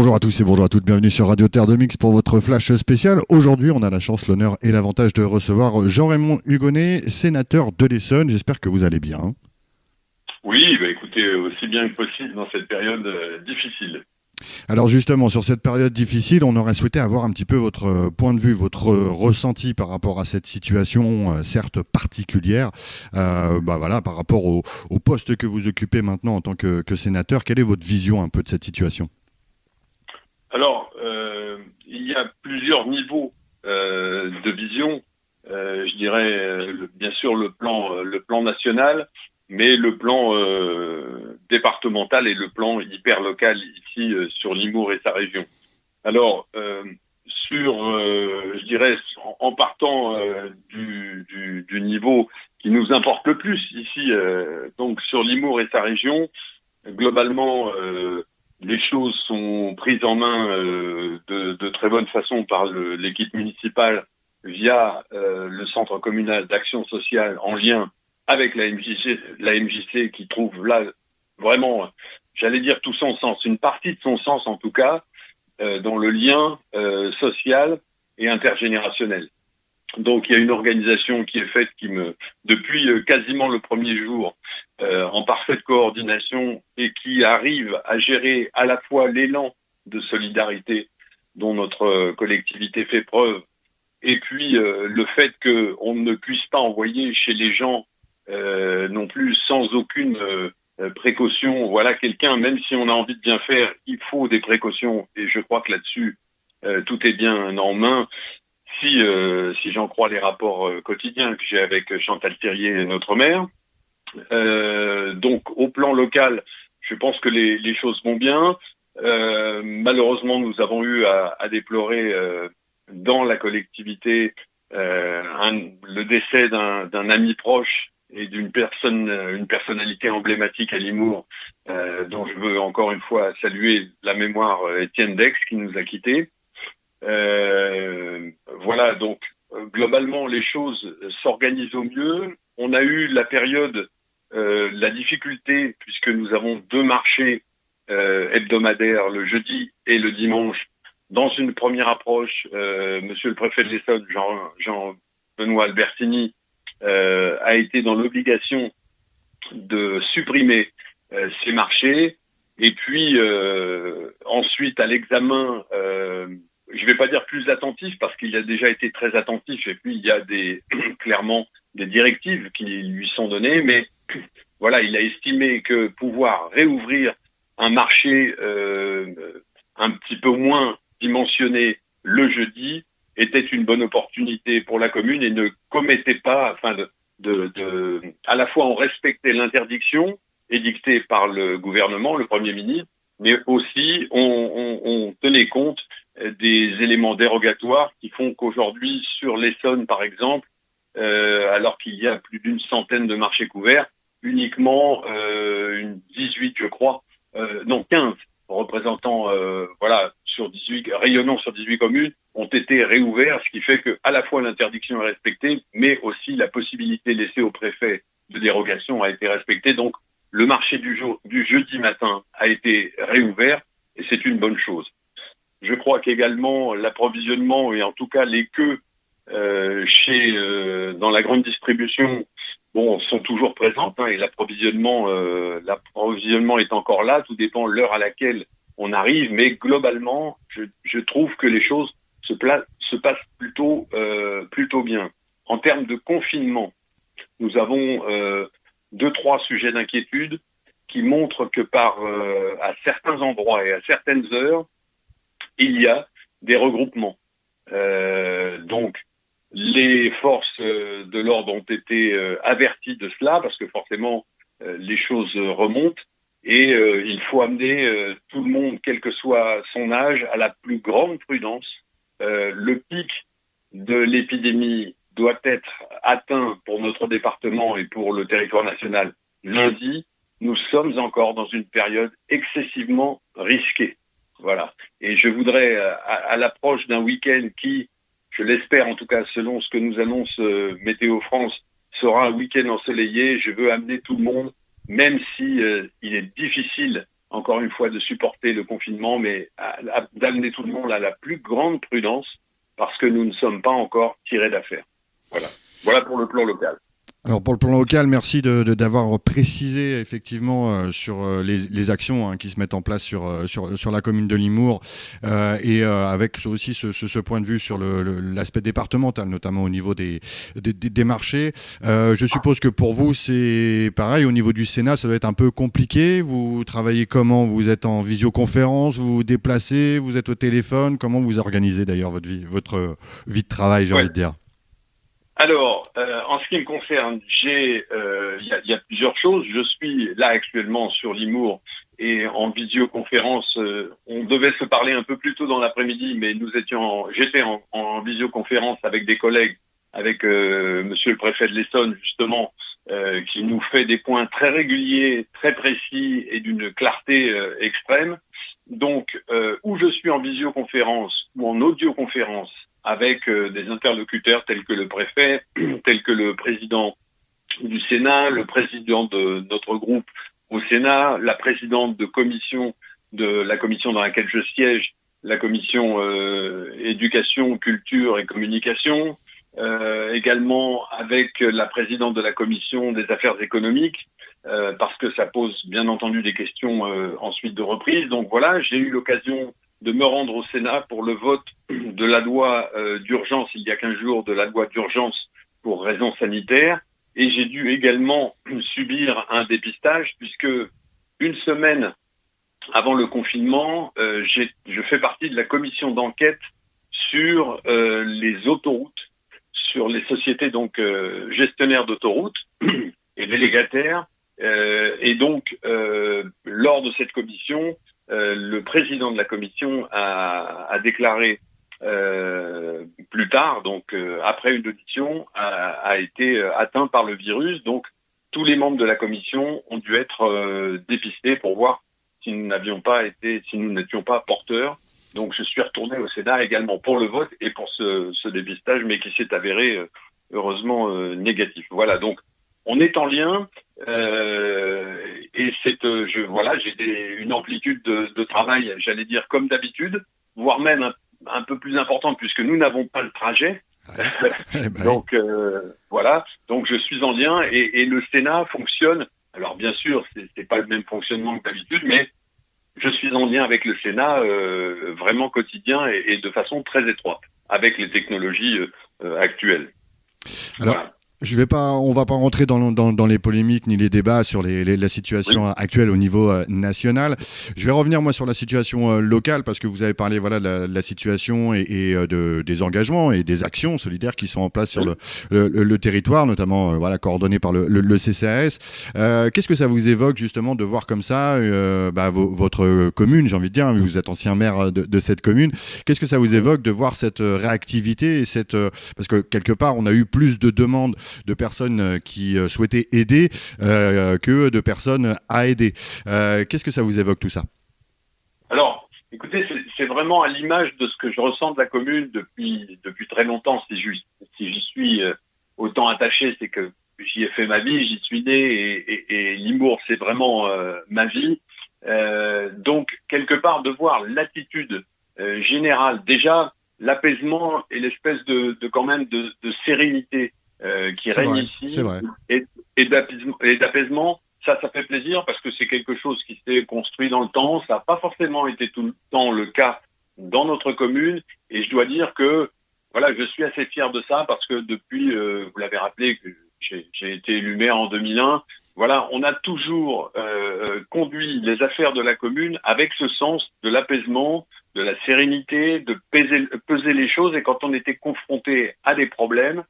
Bonjour à tous et bonjour à toutes, bienvenue sur Radio Terre de Mix pour votre flash spécial. Aujourd'hui, on a la chance, l'honneur et l'avantage de recevoir Jean-Raymond Hugonet, sénateur de l'Essonne. J'espère que vous allez bien. Oui, écoutez, aussi bien que possible dans cette période difficile. Alors justement, sur cette période difficile, on aurait souhaité avoir un petit peu votre point de vue, votre ressenti par rapport à cette situation, certes particulière. Voilà, par rapport au poste que vous occupez maintenant en tant que sénateur, quelle est votre vision un peu de cette situation ? Alors, il y a plusieurs niveaux de vision. Je dirais, bien sûr, le plan national, mais le plan départemental et le plan hyper local ici sur Limours et sa région. Alors, je dirais, en partant du niveau qui nous importe le plus ici, donc sur Limours et sa région, globalement, les choses sont prises en main de très bonne façon par l'équipe municipale via le centre communal d'action sociale en lien avec la MJC qui trouve là vraiment, j'allais dire tout son sens, une partie de son sens en tout cas, dans le lien social et intergénérationnel. Donc il y a une organisation qui est faite depuis quasiment le premier jour, en parfaite coordination et qui arrive à gérer à la fois l'élan de solidarité dont notre collectivité fait preuve et puis le fait qu'on ne puisse pas envoyer chez les gens non plus sans aucune précaution. Voilà, quelqu'un, même si on a envie de bien faire, il faut des précautions et je crois que là-dessus, tout est bien en main. Si j'en crois les rapports quotidiens que j'ai avec Chantal Thirier, notre maire. Donc au plan local, je pense que les choses vont bien. Malheureusement, nous avons eu à déplorer dans la collectivité le décès d'un ami proche et une personnalité emblématique à Limours, dont je veux encore une fois saluer la mémoire, Étienne Dex, qui nous a quittés. Voilà, donc globalement les choses s'organisent au mieux. On a eu la période, la difficulté, puisque nous avons deux marchés hebdomadaires, le jeudi et le dimanche. Dans une première approche, monsieur le préfet de l'Essonne, Jean-Benoît Albertini, a été dans l'obligation de supprimer ces marchés. Et puis ensuite à l'examen, je ne vais pas dire plus attentif parce qu'il a déjà été très attentif et puis il y a clairement des directives qui lui sont données, mais voilà, il a estimé que pouvoir réouvrir un marché un petit peu moins dimensionné le jeudi était une bonne opportunité pour la commune et ne commettait pas, à la fois on respectait l'interdiction édictée par le gouvernement, le Premier ministre, mais aussi on tenait compte des éléments dérogatoires qui font qu'aujourd'hui, sur l'Essonne par exemple, alors qu'il y a plus d'une centaine de marchés couverts, uniquement 18, je crois, 15 représentants, rayonnant sur 18 communes, ont été réouverts, ce qui fait que à la fois l'interdiction est respectée, mais aussi la possibilité laissée au préfet de dérogation a été respectée. Donc, le marché du jeudi matin a été réouvert et c'est une bonne chose. Je crois qu'également l'approvisionnement et en tout cas les queues dans la grande distribution sont toujours présentes et l'approvisionnement est encore là. Tout dépend de l'heure à laquelle on arrive, mais globalement, je trouve que les choses se passent plutôt bien. En termes de confinement, nous avons 2-3 sujets d'inquiétude qui montrent que à certains endroits et à certaines heures, il y a des regroupements. Donc, les forces de l'ordre ont été averties de cela parce que forcément, les choses remontent et il faut amener tout le monde, quel que soit son âge, à la plus grande prudence. Le pic de l'épidémie doit être atteint pour notre département et pour le territoire national lundi. Nous sommes encore dans une période excessivement risquée. Voilà. Et je voudrais, à l'approche d'un week-end qui, je l'espère en tout cas selon ce que nous annonce Météo France, sera un week-end ensoleillé, je veux amener tout le monde, même si il est difficile encore une fois, de supporter le confinement, mais d'amener tout le monde à la plus grande prudence, parce que nous ne sommes pas encore tirés d'affaire. Voilà. Voilà pour le plan local. Alors pour le plan local, merci d'avoir précisé effectivement sur les actions qui se mettent en place sur la commune de Limours et avec aussi ce point de vue sur l'aspect départemental, notamment au niveau des marchés. Je suppose que pour vous c'est pareil, au niveau du Sénat ça doit être un peu compliqué. Vous travaillez comment? Vous êtes en visioconférence, vous vous déplacez, vous êtes au téléphone? Comment vous organisez d'ailleurs votre vie de travail, j'ai envie de dire? Alors, en ce qui me concerne, il y a plusieurs choses. Je suis là actuellement sur Limours et en visioconférence. On devait se parler un peu plus tôt dans l'après-midi, mais j'étais en visioconférence avec des collègues, avec Monsieur le préfet de l'Essonne justement, qui nous fait des points très réguliers, très précis et d'une clarté extrême. Donc, où je suis en visioconférence ou en audioconférence avec des interlocuteurs tels que le préfet, tels que le président du Sénat, le président de notre groupe au Sénat, la présidente de la commission dans laquelle je siège, la commission éducation, culture et communication, également avec la présidente de la commission des affaires économiques, parce que ça pose bien entendu des questions ensuite de reprise. Donc voilà, j'ai eu l'occasion de me rendre au Sénat pour le vote de la loi d'urgence, il y a 15 jours, de la loi d'urgence pour raisons sanitaires. Et j'ai dû également subir un dépistage puisque une semaine avant le confinement, je fais partie de la commission d'enquête sur les autoroutes, sur les sociétés donc gestionnaires d'autoroutes et délégataires. Et donc, lors de cette commission, le président de la commission a déclaré plus tard, donc après une audition, a été atteint par le virus. Donc, tous les membres de la commission ont dû être dépistés pour voir si nous n'étions pas porteurs. Donc, je suis retourné au Sénat également pour le vote et pour ce dépistage, mais qui s'est avéré heureusement négatif. Voilà, donc on est en lien et j'ai une amplitude de travail, j'allais dire comme d'habitude, voire même un peu plus importante puisque nous n'avons pas le trajet. Donc voilà, donc je suis en lien et le Sénat fonctionne. Alors bien sûr, c'est pas le même fonctionnement que d'habitude, mais je suis en lien avec le Sénat vraiment quotidien et de façon très étroite avec les technologies actuelles. Alors, voilà. On va pas rentrer dans les polémiques ni les débats sur la situation actuelle au niveau national. Je vais revenir moi sur la situation locale parce que vous avez parlé de la situation et des engagements et des actions solidaires qui sont en place sur le territoire, notamment coordonnées par le CCAS. Qu'est-ce que ça vous évoque justement de voir comme ça votre commune, j'ai envie de dire, vous êtes ancien maire de cette commune. Qu'est-ce que ça vous évoque de voir cette réactivité et parce que quelque part on a eu plus de demandes de personnes qui souhaitaient aider que de personnes à aider. Qu'est-ce que ça vous évoque tout ça? Alors, écoutez, c'est vraiment à l'image de ce que je ressens de la commune depuis très longtemps. Si j'y suis autant attaché, c'est que j'y ai fait ma vie, j'y suis né et Limours, c'est vraiment ma vie. Donc, quelque part, de voir l'attitude générale, déjà l'apaisement et l'espèce de sérénité qui règne ici et d'apaisement, ça fait plaisir parce que c'est quelque chose qui s'est construit dans le temps. Ça n'a pas forcément été tout le temps le cas dans notre commune et je dois dire que voilà, je suis assez fier de ça parce que depuis, vous l'avez rappelé, que j'ai été élu maire en 2001. Voilà, on a toujours conduit les affaires de la commune avec ce sens de l'apaisement, de la sérénité, de peser les choses et quand on était confronté à des problèmes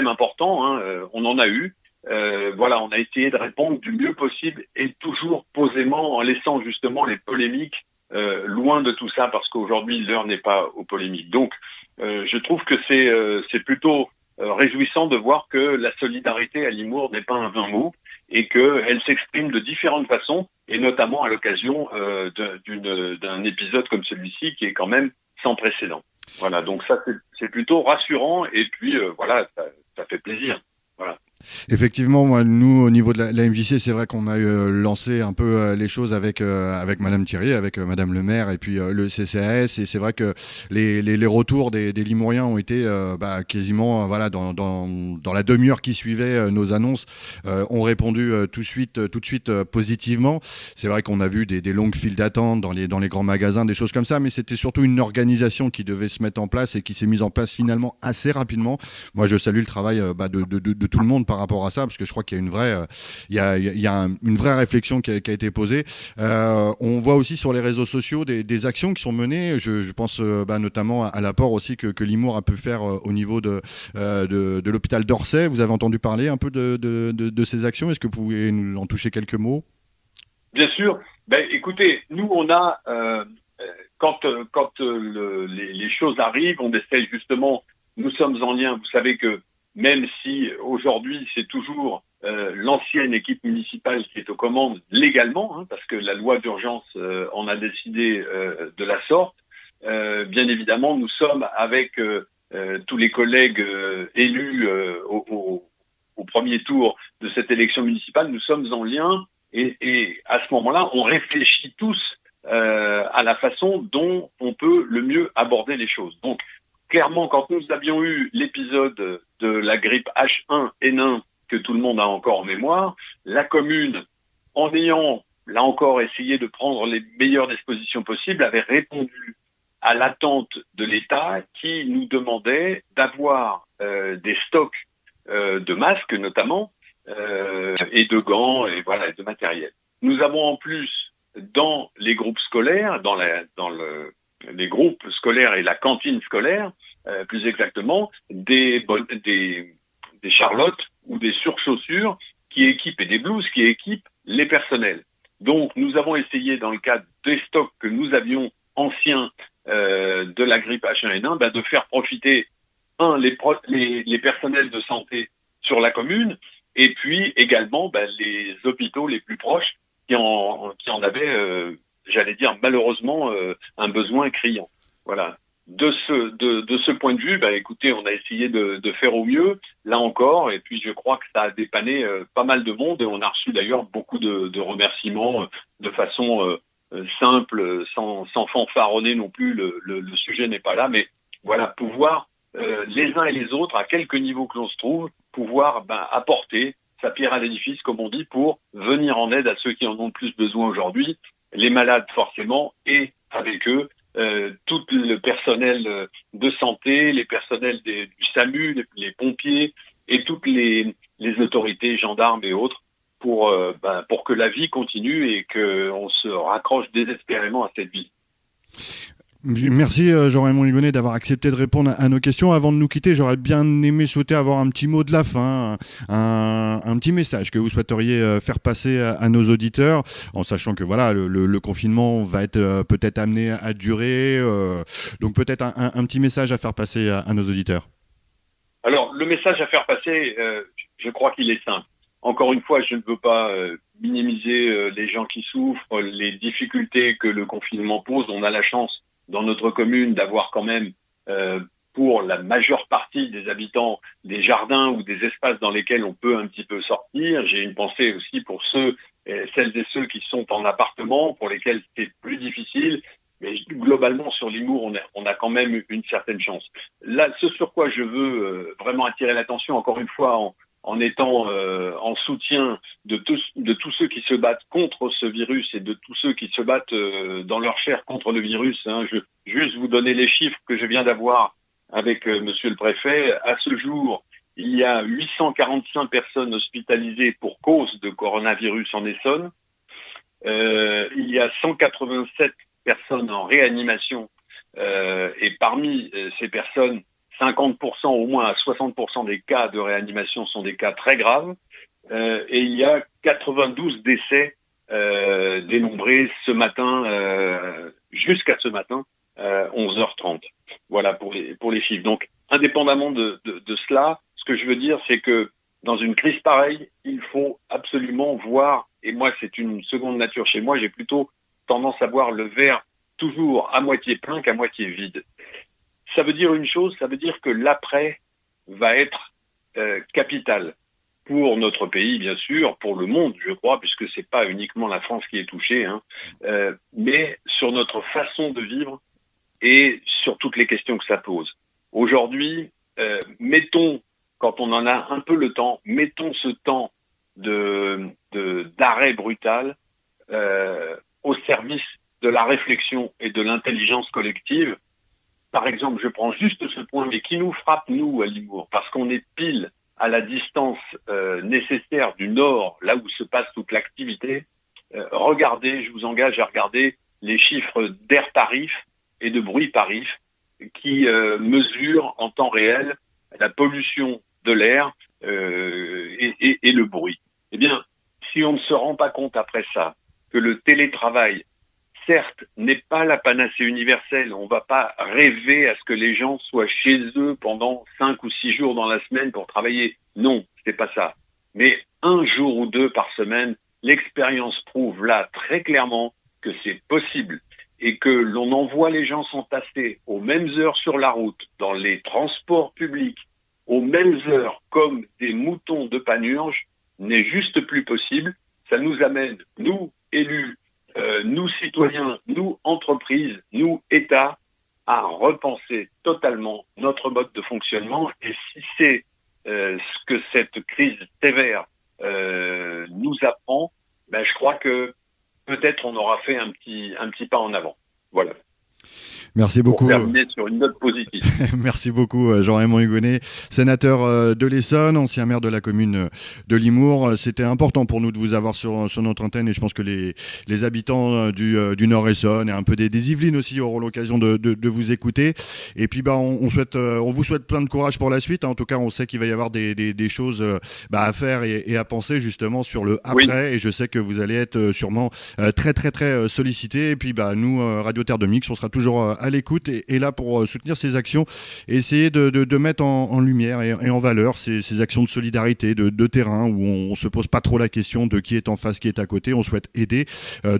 importants, on en a eu. On a essayé de répondre du mieux possible et toujours posément en laissant justement les polémiques loin de tout ça parce qu'aujourd'hui l'heure n'est pas aux polémiques. Donc je trouve que c'est plutôt réjouissant de voir que la solidarité à Limours n'est pas un vain mot et qu'elle s'exprime de différentes façons et notamment à l'occasion d'un épisode comme celui-ci qui est quand même sans précédent. Voilà, donc ça c'est plutôt rassurant et puis ça fait plaisir. Voilà. Effectivement, moi, nous, au niveau de la MJC, c'est vrai qu'on a lancé un peu les choses avec Madame Thierry, avec Madame le maire et puis le CCAS. Et c'est vrai que les retours des Limouriens ont été quasiment voilà, dans la demi-heure qui suivait nos annonces, ont répondu tout de suite positivement. C'est vrai qu'on a vu des longues files d'attente dans les grands magasins, des choses comme ça, mais c'était surtout une organisation qui devait se mettre en place et qui s'est mise en place finalement assez rapidement. Moi, je salue le travail de tout le monde par rapport à ça, parce que je crois qu'il y a une vraie, une vraie réflexion qui a été posée. On voit aussi sur les réseaux sociaux des actions qui sont menées. Je pense notamment à l'apport aussi que Limour a pu faire au niveau de l'hôpital d'Orsay. Vous avez entendu parler un peu de ces actions. Est-ce que vous pouvez nous en toucher quelques mots? Bien sûr. Ben, écoutez, nous, on a, quand les choses arrivent, on essaye justement, nous sommes en lien, vous savez que même si aujourd'hui c'est toujours l'ancienne équipe municipale qui est aux commandes légalement, hein, parce que la loi d'urgence en a décidé de la sorte, bien évidemment, nous sommes avec tous les collègues élus au premier tour de cette élection municipale, nous sommes en lien et à ce moment-là, on réfléchit tous à la façon dont on peut le mieux aborder les choses. Donc, clairement, quand nous avions eu l'épisode de la grippe H1N1 que tout le monde a encore en mémoire, la commune, en ayant, là encore, essayé de prendre les meilleures dispositions possibles, avait répondu à l'attente de l'État qui nous demandait d'avoir des stocks de masques notamment, et de gants et voilà, de matériel. Nous avons en plus dans les groupes scolaires, les groupes scolaires et la cantine scolaire, plus exactement, des charlottes ou des surchaussures qui équipent et des blouses qui équipent les personnels. Donc nous avons essayé dans le cadre des stocks que nous avions anciens de la grippe H1N1 de faire profiter les personnels de santé sur la commune et puis également les hôpitaux les plus proches qui en avaient, j'allais dire malheureusement, un besoin criant. Voilà. De ce point de vue, écoutez, on a essayé de faire au mieux, là encore, et puis je crois que ça a dépanné pas mal de monde, et on a reçu d'ailleurs beaucoup de remerciements de façon simple, sans fanfaronner non plus, le sujet n'est pas là, mais voilà, pouvoir, les uns et les autres, à quelque niveau que l'on se trouve, pouvoir apporter sa pierre à l'édifice, comme on dit, pour venir en aide à ceux qui en ont le plus besoin aujourd'hui, les malades forcément, et avec eux, tout le personnel de santé, les personnels du SAMU, les pompiers et toutes les autorités, gendarmes et autres, pour que la vie continue et qu'on se raccroche désespérément à cette vie. Merci Jean-Raymond Hugonnet d'avoir accepté de répondre à nos questions. Avant de nous quitter, j'aurais bien aimé souhaiter avoir un petit mot de la fin, un petit message que vous souhaiteriez faire passer à nos auditeurs, en sachant que voilà, le confinement va être peut-être amené à durer, donc peut-être un petit message à faire passer à nos auditeurs. Alors, le message à faire passer, je crois qu'il est simple. Encore une fois, je ne veux pas minimiser les gens qui souffrent, les difficultés que le confinement pose. On a la chance dans notre commune d'avoir quand même, pour la majeure partie des habitants, des jardins ou des espaces dans lesquels on peut un petit peu sortir. J'ai une pensée aussi pour celles et ceux qui sont en appartement, pour lesquels c'est plus difficile. Mais globalement, sur Limour, on a quand même une certaine chance. Là, ce sur quoi je veux vraiment attirer l'attention, encore une fois, en étant en soutien de tous ceux qui se battent contre ce virus et de tous ceux qui se battent dans leur chair contre le virus. Hein. Je juste vous donner les chiffres que je viens d'avoir avec monsieur le préfet. À ce jour, il y a 845 personnes hospitalisées pour cause de coronavirus en Essonne. Il y a 187 personnes en réanimation et parmi ces personnes, 50% au moins à 60% des cas de réanimation sont des cas très graves et il y a 92 décès dénombrés ce matin, jusqu'à ce matin, 11h30. Voilà pour les chiffres. Donc, indépendamment de cela, ce que je veux dire, c'est que dans une crise pareille, il faut absolument voir, et moi c'est une seconde nature chez moi, j'ai plutôt tendance à voir le verre toujours à moitié plein qu'à moitié vide. Ça veut dire une chose, ça veut dire que l'après va être capital. pour notre pays, bien sûr, pour le monde, je crois, puisque c'est pas uniquement la France qui est touchée, hein, mais sur notre façon de vivre et sur toutes les questions que ça pose. Aujourd'hui, mettons, quand on en a un peu le temps, mettons ce temps d'arrêt brutal au service de la réflexion et de l'intelligence collective. Par exemple, je prends juste ce point, mais qui nous frappe, nous, à Limours, parce qu'on est pile à la distance nécessaire du nord, là où se passe toute l'activité. Regardez, je vous engage à regarder les chiffres d'air tarif et de bruit tarif qui mesurent en temps réel la pollution de l'air et le bruit. Eh bien, si on ne se rend pas compte après ça que le télétravail, certes, n'est pas la panacée universelle. On ne va pas rêver à ce que les gens soient chez eux pendant 5 ou 6 jours dans la semaine pour travailler. Non, c'est pas ça. Mais 1 jour ou 2 par semaine, l'expérience prouve là très clairement que c'est possible et que l'on envoie les gens s'entasser aux mêmes heures sur la route, dans les transports publics, aux mêmes heures comme des moutons de panurge, n'est juste plus possible. Ça nous amène, nous, élus, nous citoyens, nous entreprises, nous États, à repenser totalement notre mode de fonctionnement. Et si c'est ce que cette crise sévère nous apprend, ben, je crois que peut-être on aura fait un petit pas en avant. Voilà. Merci beaucoup. Pour terminer sur une note positive. Merci beaucoup, Jean-Raymond Hugonnet, sénateur de l'Essonne, ancien maire de la commune de Limours. C'était important pour nous de vous avoir sur notre antenne et je pense que les habitants du Nord-Essonne et un peu des Yvelines aussi auront l'occasion de vous écouter. Et puis, on vous souhaite plein de courage pour la suite. En tout cas, on sait qu'il va y avoir des choses à faire et à penser justement sur le après. Oui. Et je sais que vous allez être sûrement très, très, très sollicité. Et puis, nous, Radio Terre de Mix, on sera toujours à l'écoute et là pour soutenir ces actions et essayer de mettre en lumière et en valeur ces actions de solidarité, de terrain où on se pose pas trop la question de qui est en face, qui est à côté. On souhaite aider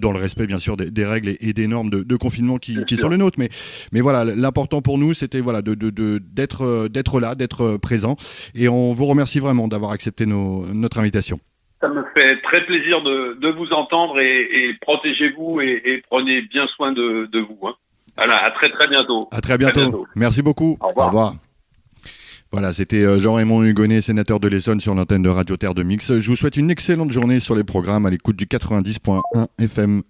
dans le respect bien sûr des règles et des normes de confinement qui sont les nôtres. Mais voilà, l'important pour nous, c'était voilà d'être là, d'être présent. Et on vous remercie vraiment d'avoir accepté notre invitation. Ça me fait très plaisir de vous entendre et protégez-vous et prenez bien soin de vous. Hein. Voilà, à très très bientôt. À très bientôt. Merci beaucoup. Au revoir. Au revoir. Voilà, c'était Jean-Raymond Hugonnet, sénateur de l'Essonne sur l'antenne de Radio Terre de Mix. Je vous souhaite une excellente journée sur les programmes à l'écoute du 90.1 FM.